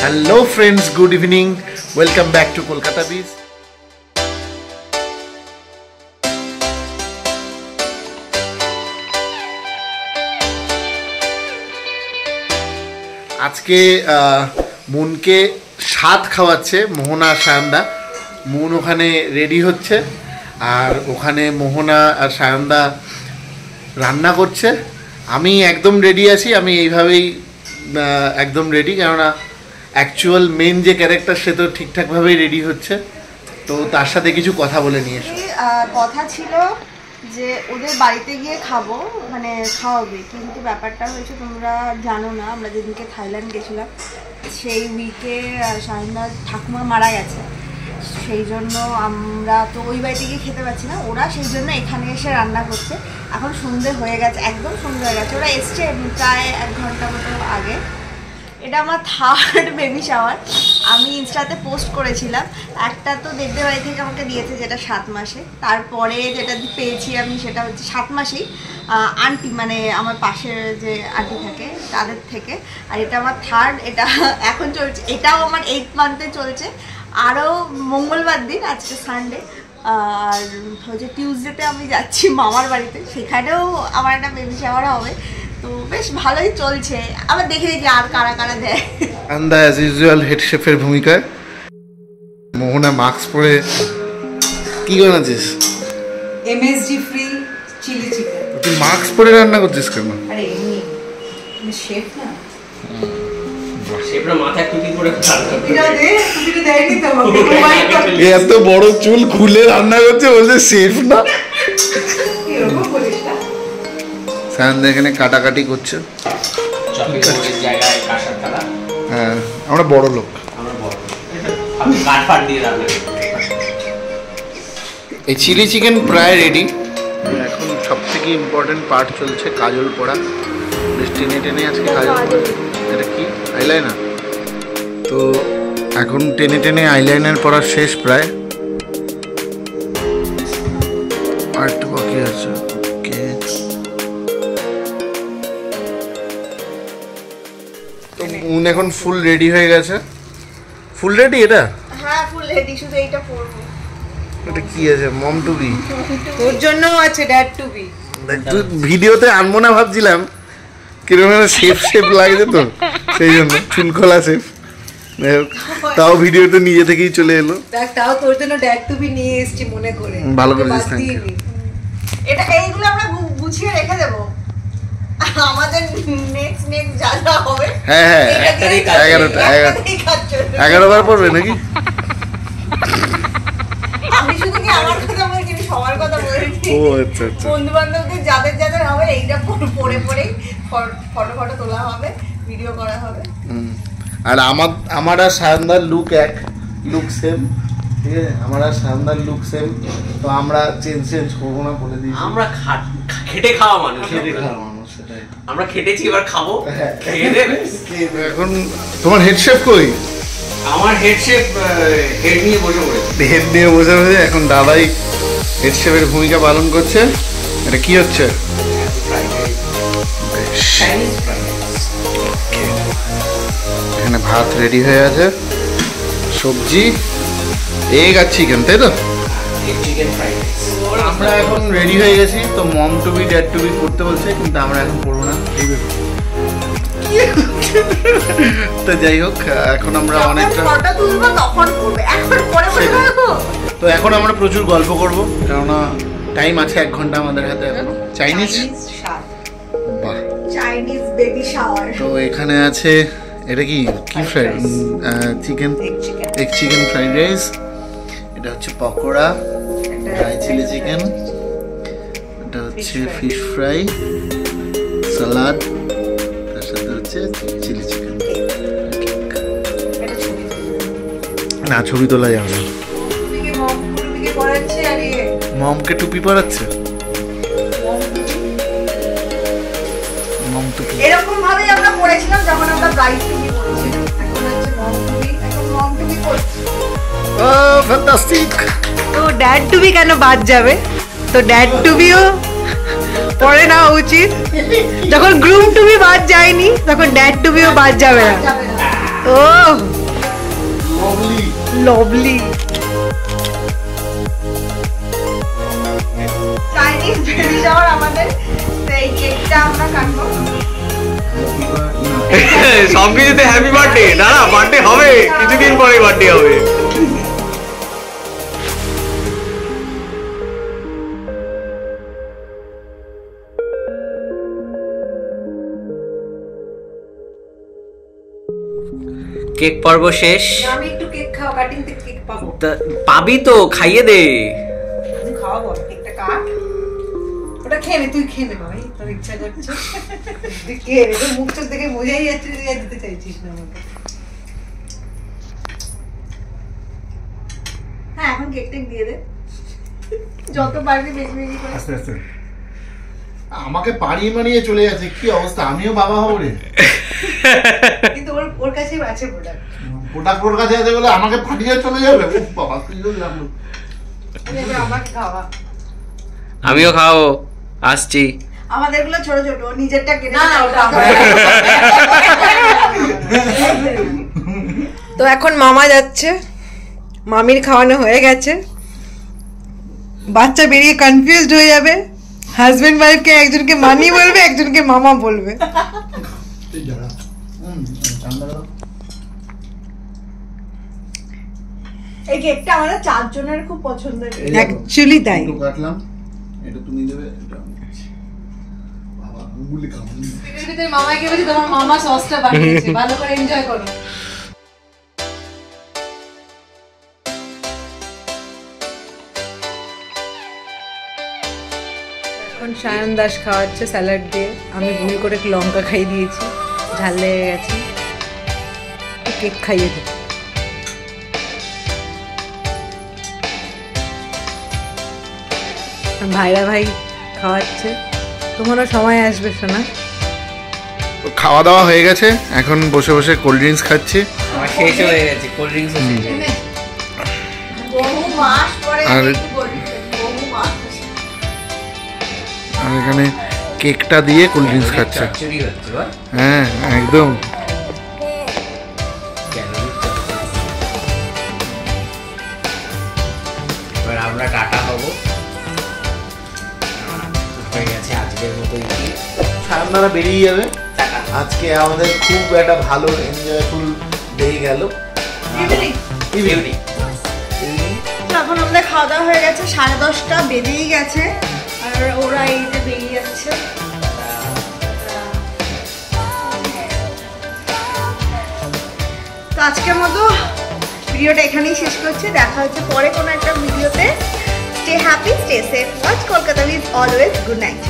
Hello friends, good evening. Welcome back to Kolkata Beach. আজকে মুনকে স্বাদ খাওয়াচ্ছে মোহনা আর সায়নদা। মুন ওখানে রেডি হচ্ছে আর ওখানে মোহনা আর সায়নদা রান্না করছে। আমি একদম রেডি আছি, আমি এইভাবেই একদম রেডি, কেননা অ্যাকচুয়াল মেন যে ক্যারেক্টার সে তো ঠিকঠাকভাবেই রেডি হচ্ছে, তো তার সাথে কিছু কথা বলে নিয়ে এসো। কথা ছিল যে ওদের বাড়িতে গিয়ে খাবো, মানে খাওয়াবে, কিন্তু ব্যাপারটা হয়েছে তোমরা জানো না, আমরা যেদিনকে থাইল্যান্ড গেছিলাম সেই উইকে সায়নদার ঠাকুমা মারা গেছে, সেই জন্য আমরা তো ওই বাড়িতে গিয়ে খেতে পাচ্ছি না। ওরা সেই জন্য এখানে এসে রান্না করছে। এখন সন্ধে হয়ে গেছে, একদম সন্ধে হয়ে গেছে। ওরা এসছে প্রায় 1 ঘন্টা মতো আগে। এটা আমার 3rd বেবি শাওয়ার। আমি ইনস্টাতে পোস্ট করেছিলাম, একটা তো দেবদের বাড়ি থেকে আমাকে দিয়েছে যেটা 7 মাসে, তারপরে যেটা পেয়েছি আমি সেটা হচ্ছে 7 মাসেই আন্টি, মানে আমার পাশের যে আন্টি থাকে তাদের থেকে। আর এটা আমার 3rd, এটা এখন চলছে, এটাও আমার 8th মান্থে চলছে। আরও মঙ্গলবার দিন, আজকে সানডে, আর হচ্ছে টিউসডেতে আমি যাচ্ছি মামার বাড়িতে, সেখানেও আমার একটা বেবি শাওয়ার হবে। তো বেশ ভালোই চলছে। আবার দেখে দেখি আর কারা কারা দেয়। আন্দা অ্যাজ ইউজুয়াল হেড শেফের ভূমিকায়। মোহনা মাস্ক পরে কি বানাচ্ছিস? MSG free chilli chicken. তুই মাস্ক পরে রান্না করছিস কেন? আরে এমনি শেফ না, শেফরা মাথায় টুপি পরে টুপিটা দেয়নি তো আমাকে। এত বড় চুল খুলে রান্না করছে, বলছে শেফ না। এরকম বলিস না। সায়নদা এখানে কাটাকাটি করছে। হ্যাঁ, আমরা বড় লোক। এই চিলি চিকেন প্রায় রেডি। এখন সব থেকে ইম্পর্টেন্ট পার্ট চলছে কাজল পড়া। বেশ টেনে টেনে আজকে কাজল পড়া। এটা কি আইলাইনার? তো এখন টেনে টেনে আইলাইনার পড়া শেষ প্রায়, আর একটু বাকি আছে। ওকে, তো মুন এখন ফুল রেডি হয়ে গেছে। Full ready? এটা হ্যাঁ ফুল রেডি, শুধু এইটা পরবো। এটা কি আছে? মম টু বি। তোর জন্য আছে ড্যাড টু বি। তুই ভিডিওতে আনবো না ভাবছিলাম, কিরকম শেফ শেফ লাগছে তো, সেই জন্য চুল খোলা শেফ। তাও ভিডিওতে নিজে থেকেই চলে এলো। দেখ, তাও তোর জন্য ড্যাড টু বি নিয়ে এসেছি মনে করে। ভালো করেছিস, থ্যাংক ইউ। এটা এইগুলো আমরা গুছিয়ে রেখে দেবো আমাদের নেক্সট যা যা হবে। হ্যাঁ হ্যাঁ, 11 বার পড়বে নাকি? আমি শুধু কি আমার কথা বলছি, সবার কথা বলছি। ও আচ্ছা আচ্ছা। বন্ধু বান্ধবদের যাদের যাদের হবে এইটা পরে পরেই ফটো তোলা হবে, ভিডিও করা হবে। আর আমার আর সায়নদার লুক লুক সেম, ঠিক আছে? আমার আর সায়নদার লুক সেম, তো আমরা চেঞ্জ করবো না বলে দিয়েছি। আমরা খেটে খাওয়া মানুষ, সেটাই। আমরা খেটেছি, এবার খাবো, খেয়ে দেবে। এখন তোমার হেড শেফ কই? আমার হেড শেফ হেড নিয়ে বসে পড়েছে। হেড নিয়ে বসে পড়েছে। এখন দাদাই হেড শেফের ভূমিকা পালন করছে। এটা কি হচ্ছে? এখানে ভাত রেডি হয়ে আছে, সবজি, এগ আর চিকেন, তাই তো? আমরা এখন রেডি হয়ে গেছি। তো mom to be dad to be করতে বলছে, কিন্তু আমরা এখন করবো না। তো যাই হোক, এখন আমরা অনেকটা ফটো তুলবো তখন করবে, এখন পরে বলবো। তো এখন আমরা প্রচুর গল্প করব, কেননা টাইম আছে 1 ঘন্টা আমাদের হাতে এখনো। চাইনিজ স্বাদ, বাহ, চাইনিজ বেবি শাওয়ার। তো এখানে আছে, এটা কি fried chicken, egg chicken fried rice. এটা হচ্ছে পকোড়া, ড্রাই চিলি চিকেন। এটা হচ্ছে ফিশ ফ্রাই, সালাদ, তার সাথে হচ্ছে চিলি চিকেন। না, ছবি তোলা যাবে না। মমকে টুপি পরাচ্ছে। মম টুপি এরকম ভাবে আমরা পড়েছিলাম যখন আমরা ব্রাইড টুপি পড়েছিলাম। এখন হচ্ছে মম টুপি, এখন মম টুপি পড়ছি। ও ফ্যান্টাস্টিক। তো ড্যাড টু বি কেন বাদ যাবে? তো ড্যাড টু বিও পরে নেওয়া উচিত। যখন গ্রুম টু বি বাদ যায়নি, তখন ড্যাড টু বিও বাদ যাবে না। Oh lovely lovely. Chinese baby shower আমাদের, তো এই কেকটা আমরা কাটবো। সবকিছুতে হ্যাপি বার্থডে। না না, বার্থডে হবে, কিছুদিন পরে বার্থডে হবে। কেক পর্ব শেষ। আমি একটু কেক খাওয়া, কাটিং থেকে কেক পাবো। পাবি তো, খাইয়ে দে। তুই খাওয়াবো কেকটা, কাট। ওটা খেয়ে নে, তুই খেয়ে নে ভাই, তোর ইচ্ছা করছে তুই খেয়ে নে। তোর মুখ চোখ দেখে বোঝাই যাচ্ছে তুই আর দিতে চাইছিস না আমাকে। হ্যাঁ এখন কেক টেক দিয়ে দে, যত পারবি বেশি বেশি করে। আস্তে আস্তে আমাকে পাড়িয়ে মারিয়ে চলে যাচ্ছে, কি অবস্থা, আমিও বাবা হব রে। কিন্তু ওর কাছে আছে প্রোডাক্ট। প্রোডাক্ট ওর কাছে আছে বলে আমাকে ফাটিয়ে চলে যাবে। উফ বাবা, কি লাগলো। আমাকে খাওয়া। আমিও খাও, আসছি। আমাদের গুলো ছোট ছোট, নিজেরটা কেটে না, ওটা তো এখন মামা যাচ্ছে, মামির খাওয়ানো হয়ে গেছে। বাচ্চা বেরিয়ে কনফিউজড হয়ে যাবে, হাজবেন্ড ওয়াইফকে একজনকে মানি বলবে, একজনকে মামা বলবে। এই কেকটা আমাদের 4 জনের খুব পছন্দের। অ্যাকচুয়ালি তাই। একটু কাটলাম, এটা তুমি দেবে, এটা আমি দিচ্ছি। বাবা আঙ্গুলি কামড়। মামাকে বলি তোমার মামা সসটা বানিয়েছে, ভালো করে এনজয় করো। এখন সায়ন দাস খাওয়াচ্ছে স্যালাড দিয়ে, আমি ভুল করে লঙ্কা খাই দিয়েছি, ঝাল লেগে গেছে। কেক খাইয়ে দিই। ভাইরা ভাই খাওয়াচ্ছে, তোমারও সময় আসবে শোনা। খাওয়া দাওয়া হয়ে গেছে, এখন বসে বসে কোল্ড ড্রিঙ্কস খাচ্ছি। আমার শেষ হয়ে গেছে, কোল্ড ড্রিঙ্কস শেষ হয়ে গেছে। বহু মাস পরে আর- একটু বলি, বহু মাস। আর এখানে কেকটা দিয়ে কোল্ড ড্রিঙ্কস খাচ্ছে। চুরি হচ্ছে বল। হ্যাঁ একদম। এবার আমরা টাটা হব। হয়ে গেছে আজকের মতো কি সায়নদারা বেরিয়ে যাবে। টাটা। আজকে আমাদের খুব একটা ভালো এনজয়ফুল ডে গেল। ইভিনিং। তো এখন আমাদের খাওয়া দাওয়া হয়ে গেছে, 10:30 বেজেই গেছে, আর ওরা এই যে বেরিয়ে যাচ্ছে। তো আজকের মতো ভিডিওটা এখানেই শেষ করছি, দেখা হচ্ছে পরে কোনো একটা ভিডিওতে। Stay happy, stay safe, watch Kolkata with always, good night.